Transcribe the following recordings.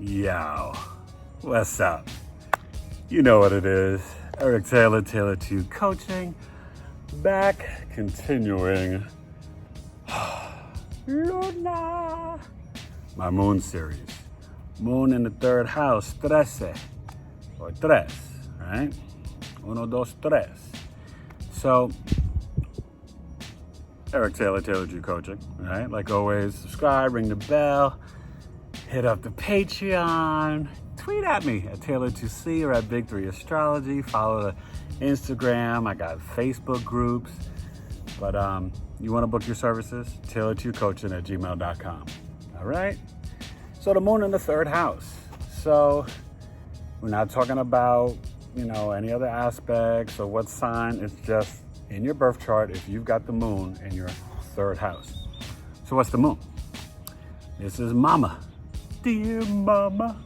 Yo, what's up? You know what it is. Eric Taylor, Taylor 2 Coaching, back continuing Luna, my moon series. Moon in the third house, 13, or tres, right? Uno, dos, tres. So, Eric Taylor, Taylor 2 Coaching, right? Like always, subscribe, ring the bell. Hit up the Patreon, tweet at me at Taylor2C or at Big3 Astrology. Follow the Instagram. I got Facebook groups. But you want to book your services? Taylor2Coaching at gmail.com. All right? So the moon in the third house. So we're not talking about, any other aspects or what sign. It's just in your birth chart if you've got the moon in your third house. So what's the moon? This is mama. Dear mama,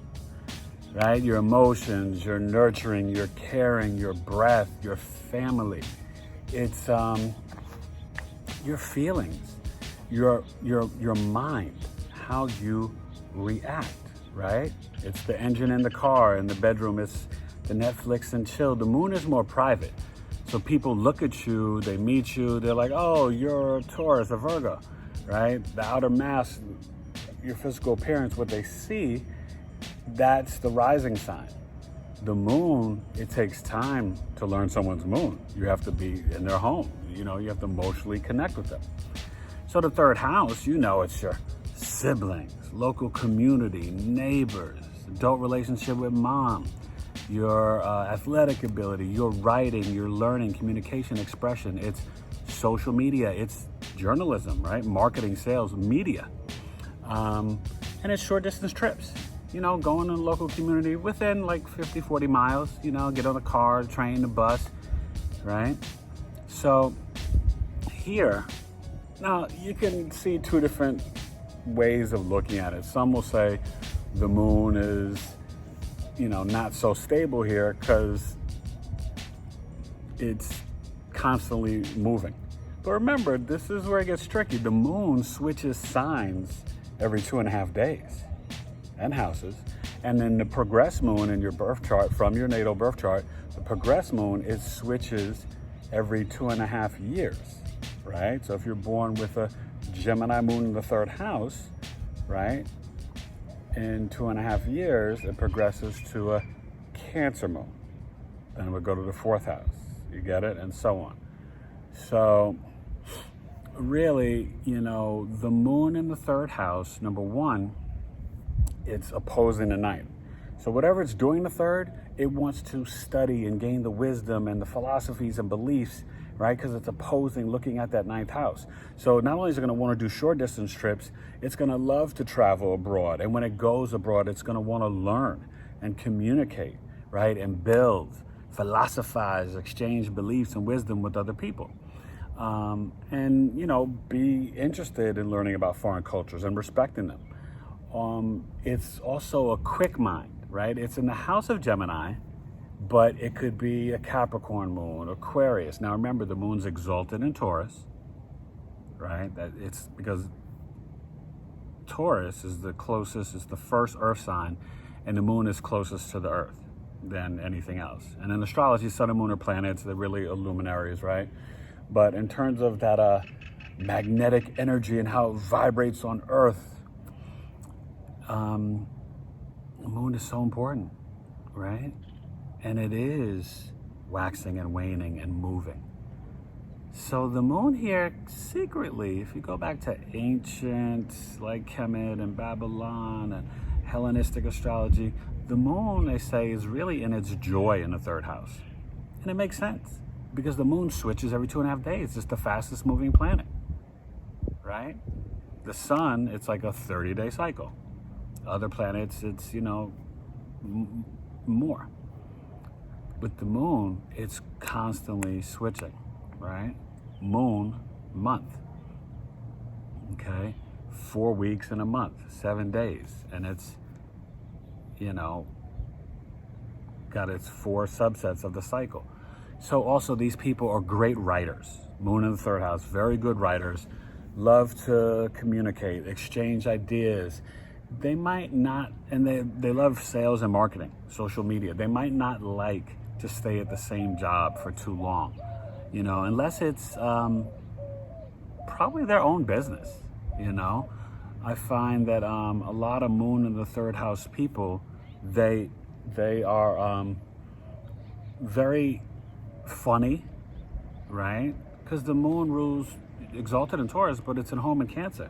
right? Your emotions, your nurturing, your caring, your breath, your family. It's your feelings, your mind, how you react, right? It's the engine in the car, in the bedroom. It's the Netflix and chill. The moon is more private. So people look at you, they meet you, they're like, oh, you're a Taurus, a Virgo, right? The outer mask, your physical appearance, what they see, that's the rising sign. The moon, it takes time to learn someone's moon. You have to be in their home. You have to emotionally connect with them. So the third house, it's your siblings, local community, neighbors, adult relationship with mom, your athletic ability, your writing, your learning, communication, expression. It's social media, it's journalism, right? Marketing, sales, media. And it's short distance trips, going in the local community within like 50, 40 miles, get on the car, train, the bus, right? So here, now you can see two different ways of looking at it. Some will say the moon is, not so stable here because it's constantly moving. But remember, this is where it gets tricky. The moon switches signs every 2.5 days and houses. And then the progress moon in your birth chart, from your natal birth chart, the progress moon, it switches every 2.5 years, right? So if you're born with a Gemini moon in the third house, right, in 2.5 years, it progresses to a Cancer moon. Then it would go to the fourth house. You get it? And so on. So really, the moon in the third house, number one, it's opposing the ninth. So whatever it's doing the third, it wants to study and gain the wisdom and the philosophies and beliefs, right? Because it's opposing looking at that ninth house. So not only is it going to want to do short distance trips, it's going to love to travel abroad. And when it goes abroad, it's going to want to learn and communicate, right? And build, philosophize, exchange beliefs and wisdom with other people. And be interested in learning about foreign cultures and respecting them. It's also a quick mind, right? It's in the house of Gemini, but it could be a Capricorn moon, Aquarius. Now remember, the moon's exalted in Taurus, right? That it's because Taurus is the closest, it's the first earth sign, and the moon is closest to the earth than anything else. And in astrology, sun and moon are planets, they're really luminaries, right? But in terms of that magnetic energy and how it vibrates on Earth, the moon is so important, right? And it is waxing and waning and moving. So the moon here, secretly, if you go back to ancient, like Kemet and Babylon and Hellenistic astrology, the moon, they say, is really in its joy in the third house. And it makes sense, because the moon switches every 2.5 days. It's the fastest moving planet, right? The sun, it's like a 30-day cycle. Other planets, it's, more. With the moon, it's constantly switching, right? Moon, month, okay? 4 weeks in a month, 7 days. And it's, got its 4 subsets of the cycle. So also these people are great writers. Moon in the third house, very good writers, love to communicate, exchange ideas, they might not, and they love sales and marketing, social media. They might not like to stay at the same job for too long, unless it's probably their own business, I find that a lot of moon in the third house people, they are very funny, right? Because the moon rules exalted in Taurus, but it's in home in Cancer,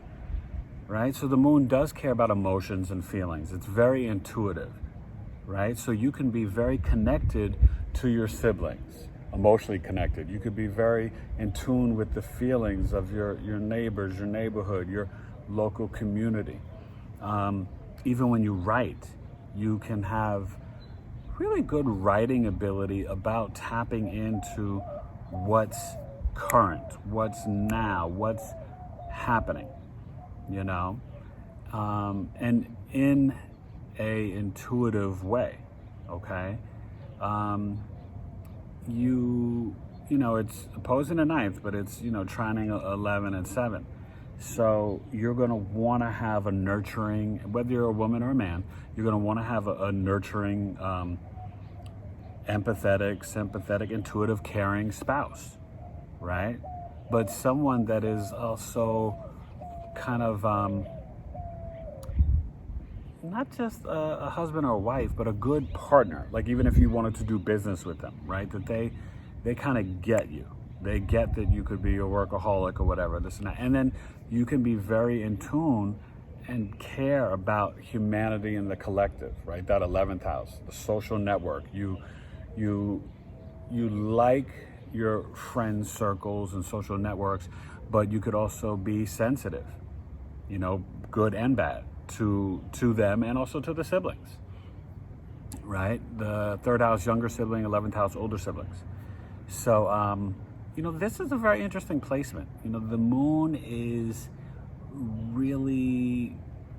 right? So the moon does care about emotions and feelings. It's very intuitive, right? So you can be very connected to your siblings, emotionally connected. You could be very in tune with the feelings of your neighbors, your neighborhood, your local community. Even when you write, you can have really good writing ability about tapping into what's current, what's now, what's happening, and in a intuitive way, okay? It's opposing the ninth, but it's, trining 11 and 7. So you're going to want to have a nurturing, whether you're a woman or a man, you're going to want to have a nurturing, empathetic, sympathetic, intuitive, caring spouse, right? But someone that is also kind of not just a husband or a wife, but a good partner. Like even if you wanted to do business with them, right? That they kind of get you. They get that you could be a workaholic or whatever, this and that. And then you can be very in tune and care about humanity and the collective, right? That 11th house, the social network. You like your friends circles and social networks, but you could also be sensitive, good and bad to them and also to the siblings, right? The third house, younger sibling, 11th house, older siblings. So, this is a very interesting placement. The moon is really,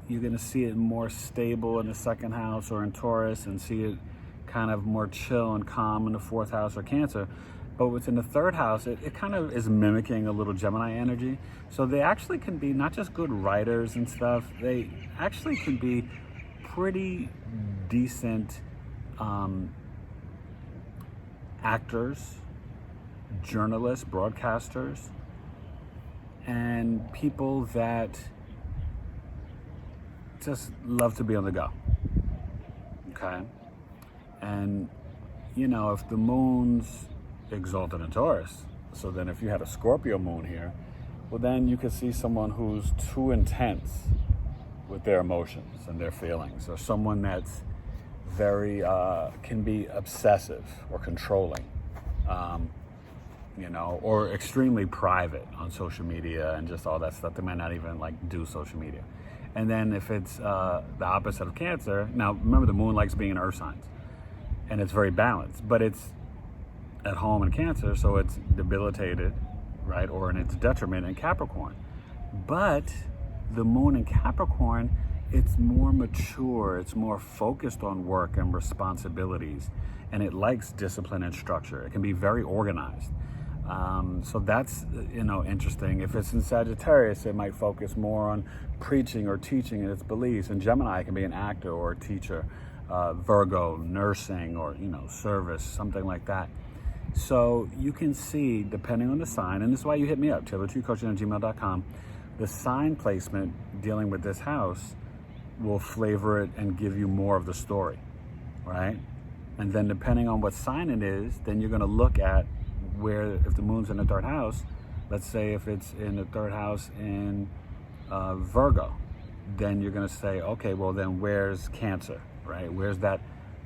you're going to see it more stable in the second house or in Taurus, and see it kind of more chill and calm in the fourth house or Cancer. But within the third house, it kind of is mimicking a little Gemini energy. So they actually can be not just good writers and stuff, they actually can be pretty decent actors, journalists, broadcasters, and people that just love to be on the go, okay? And, if the moon's exalted in Taurus, so then if you had a Scorpio moon here, well then you could see someone who's too intense with their emotions and their feelings, or someone that's very, can be obsessive or controlling, or extremely private on social media and just all that stuff. They might not even do social media. And then if it's the opposite of Cancer, now remember the moon likes being in earth signs, and it's very balanced, but it's at home in Cancer, so it's debilitated, right? Or in its detriment in Capricorn. But the moon in Capricorn, it's more mature, it's more focused on work and responsibilities, and it likes discipline and structure. It can be very organized. So that's, interesting. If it's in Sagittarius, it might focus more on preaching or teaching in its beliefs. And Gemini can be an actor or a teacher. Virgo, nursing, or, service, something like that. So you can see, depending on the sign, and this is why you hit me up, taylor2coaching@gmail.com, the sign placement dealing with this house will flavor it and give you more of the story, right? And then depending on what sign it is, then you're going to look at where, if the moon's in the third house, let's say if it's in the third house in Virgo, then you're going to say, okay, well then where's Cancer, right? Where's that,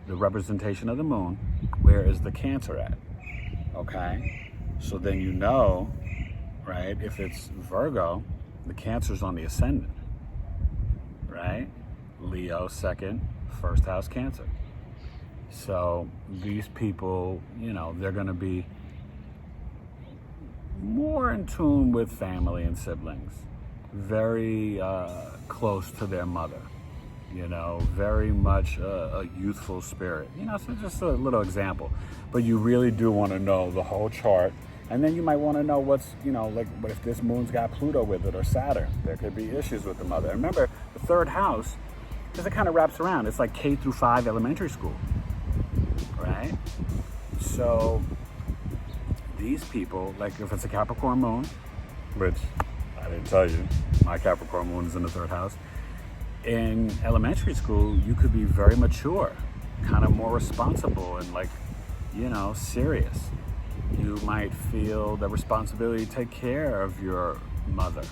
the representation of the moon, where is the Cancer at? Okay, so then right, if it's Virgo, the Cancer's on the ascendant, right? Leo, second, first house Cancer. So these people, they're going to be more in tune with family and siblings, very close to their mother, very much a youthful spirit, so just a little example. But you really do want to know the whole chart. And then you might want to know what's, what if this moon's got Pluto with it or Saturn? There could be issues with the mother. And remember, the third house because it kind of wraps around. It's like K through 5 elementary school, right? So these people, like if it's a Capricorn moon, which I didn't tell you, my Capricorn moon is in the 3rd house. In elementary school, you could be very mature, kind of more responsible and like, serious. You might feel the responsibility to take care of your mother.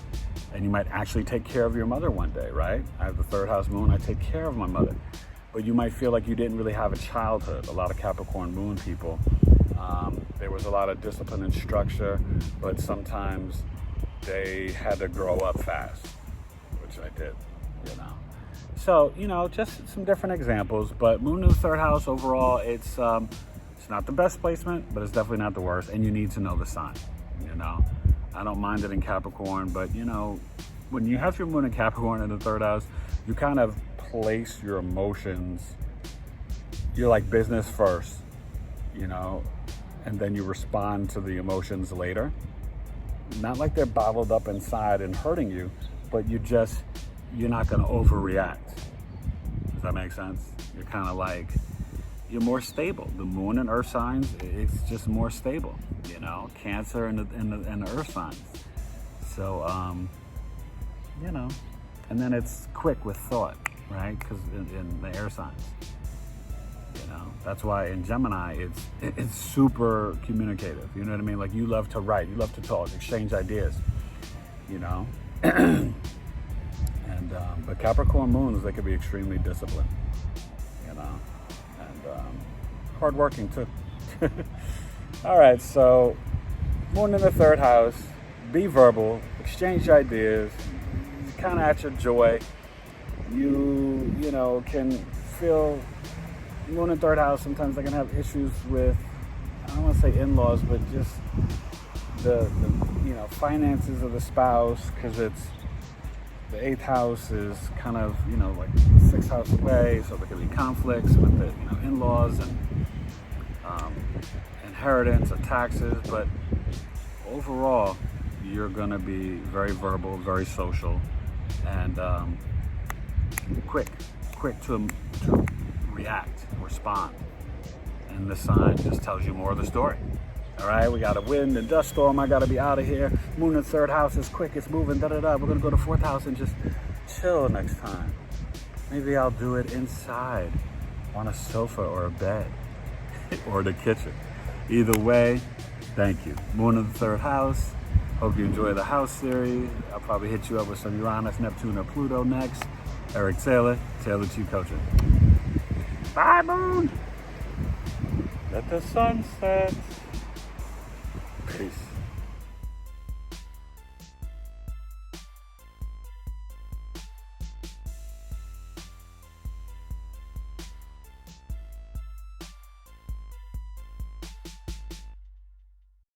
And you might actually take care of your mother one day, right? I have the 3rd house moon, I take care of my mother. But you might feel like you didn't really have a childhood. A lot of Capricorn moon people, there was a lot of discipline and structure, but sometimes they had to grow up fast, which I did, So, just some different examples, but moon in the 3rd house overall, it's not the best placement, but it's definitely not the worst, and you need to know the sign, I don't mind it in Capricorn, but when you have your moon in Capricorn in the 3rd house, you kind of place your emotions, you're like business first, and then you respond to the emotions later. Not like they're bottled up inside and hurting you, but you're not going to overreact. Does that make sense? You're kind of like, you're more stable. The moon and earth signs, it's just more stable, Cancer and the earth signs. So, and then it's quick with thought, right? Because in the air signs, that's why in Gemini, it's super communicative. You know what I mean? Like you love to write, you love to talk, exchange ideas, and, but Capricorn moons, they can be extremely disciplined, and hardworking too. All right, so moon in the 3rd house, be verbal, exchange ideas, kind of at your joy. You can feel moon in 3rd house. Sometimes they can have issues with, I don't want to say in-laws, but just the finances of the spouse, because it's the 8th house is kind of like the 6th house away, so there could be conflicts with the in-laws and inheritance or taxes. But overall, you're going to be very verbal, very social, and quick to react, respond. And the sign just tells you more of the story. All right, we got a wind and dust storm. I got to be out of here. Moon in 3rd house is quick. It's moving. We're going to go to 4th house and just chill next time. Maybe I'll do it inside on a sofa or a bed or the kitchen. Either way, thank you. Moon in the 3rd house. Hope you enjoy the house series. I'll probably hit you up with some Uranus, Neptune, or Pluto next. Eric Taylor, Taylor T Coaching. Bye, Moon. Let the sun set. Peace.